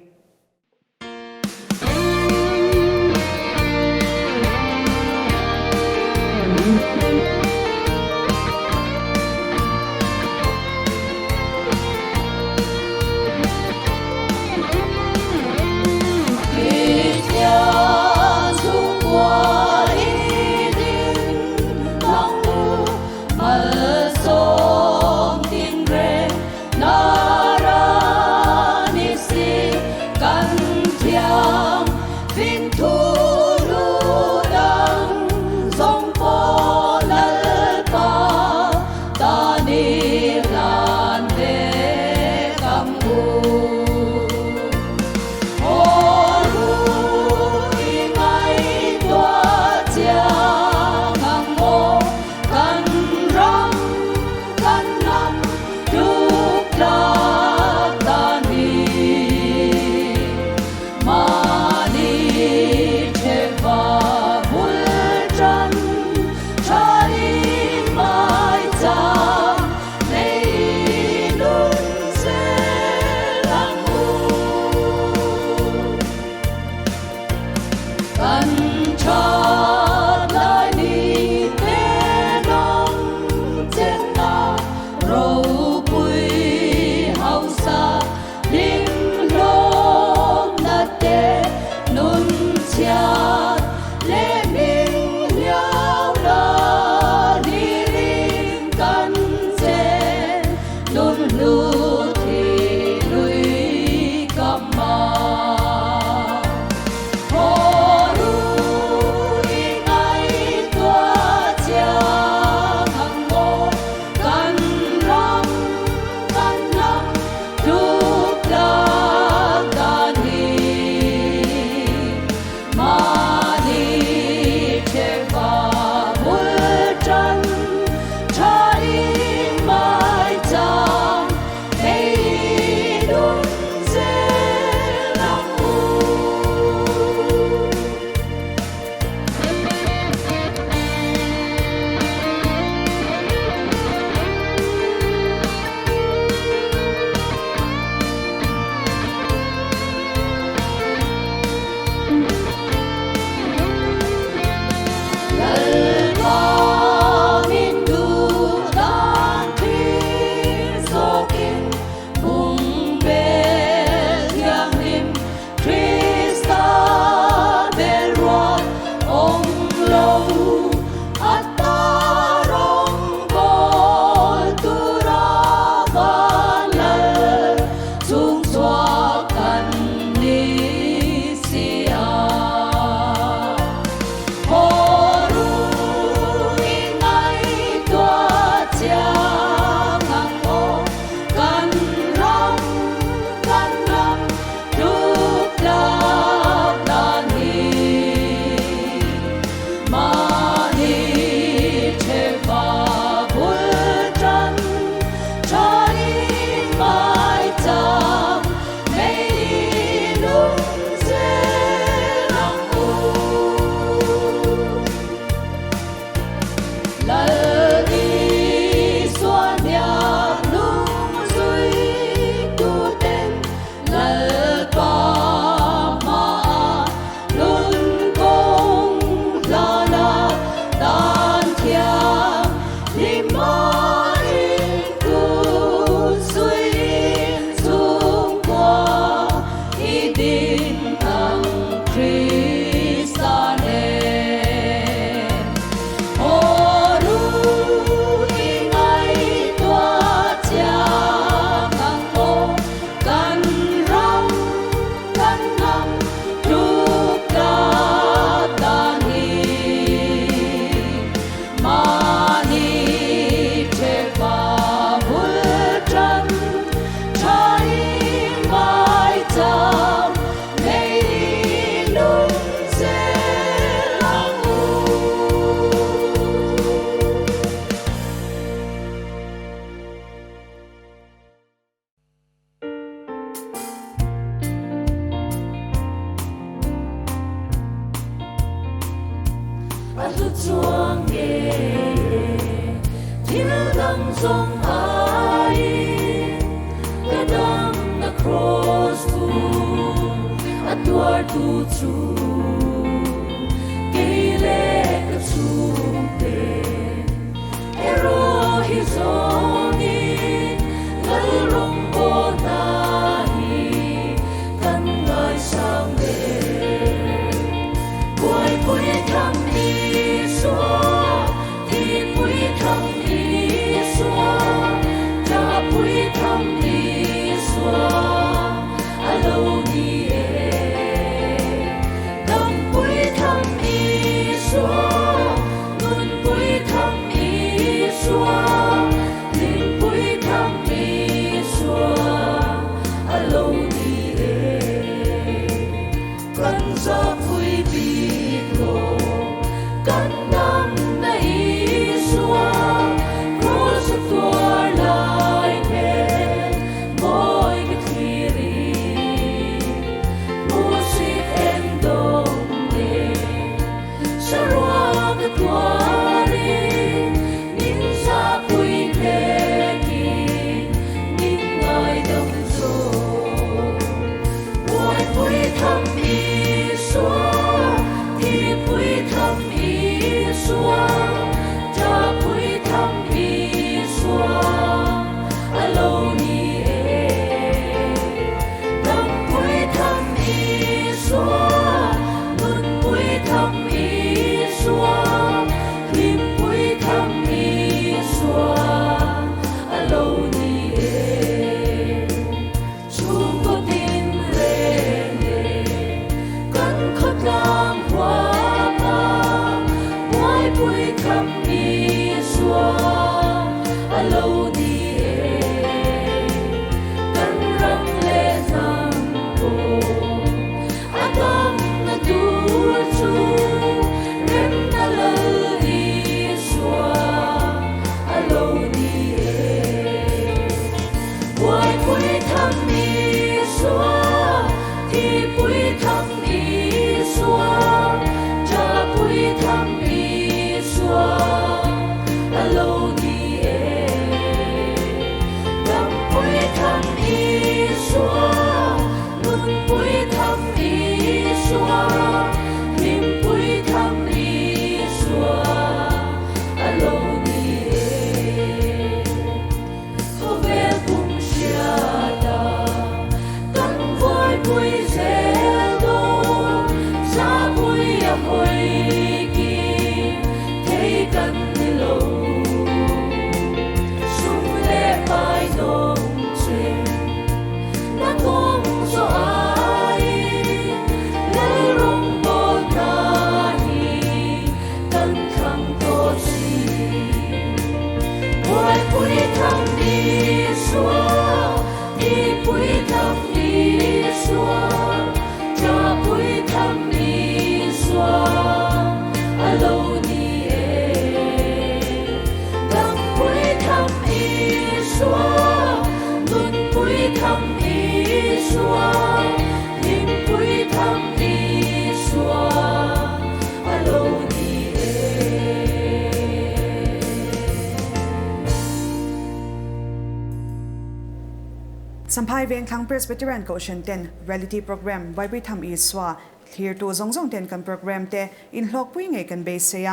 สัมภาษณ์เวียงคลัง Presbyterian ก็เช่นเต็น Reality Program ไว้ไปทำอีสว่า Clear to ซงเต็นกันโปรแกรมเตอินหลอกปุ้ยไงกันเบสเซีย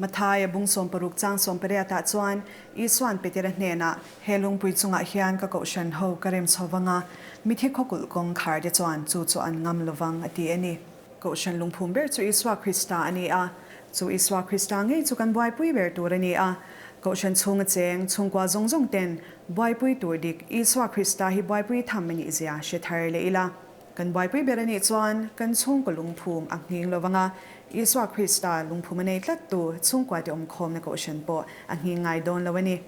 มาทายบุงสมปรุกจางสมเปรียตาจวนอีสวนเปติระเนนะเฮลุงปุยจุงอาเฮียนกะเกาชันโฮกะเรมชวังามิทิขกุลกงคาร์เดจวนจูจวนงามลวังอดีเอนีเกาชันลุงพุมเบอร์จูอีสวาคริสตาอันนี้จูอีสวาคริสตางี้จูกันบอยปุยเบอร์ตัวนี้เกาชันชงเจงชงกว่าจงเต็นบอยปุยตัวดิกอีสวาคริสตาฮิบอยปุยทำมันอีเซียเชทาร์เลอีลากันบอยปุยเบอร์นี้จวนกันชงกลุงพุมอักนิงลวังอีสวาคริสตาลุงพูมันในตัดตัวช่วงกว่าที่คมในเกาชันโปอันนี้ง่ายโดนแล้ววันนี้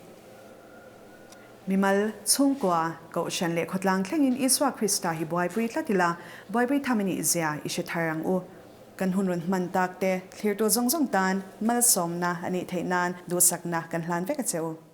มีมัลช่วงกว่าเกาชันเล็กขดลังเคร่งอินอีสวาคริสตาฮิบอยปุยตัดทีละบอยปุยทำมันอิเซียอิชทารังอูกันหุ่นรุ่นมันตักเตะเคลียร์ตัวจงตันมัลสมนะอันนี้เทนานดูสักนะกันหลานเวกเจ้า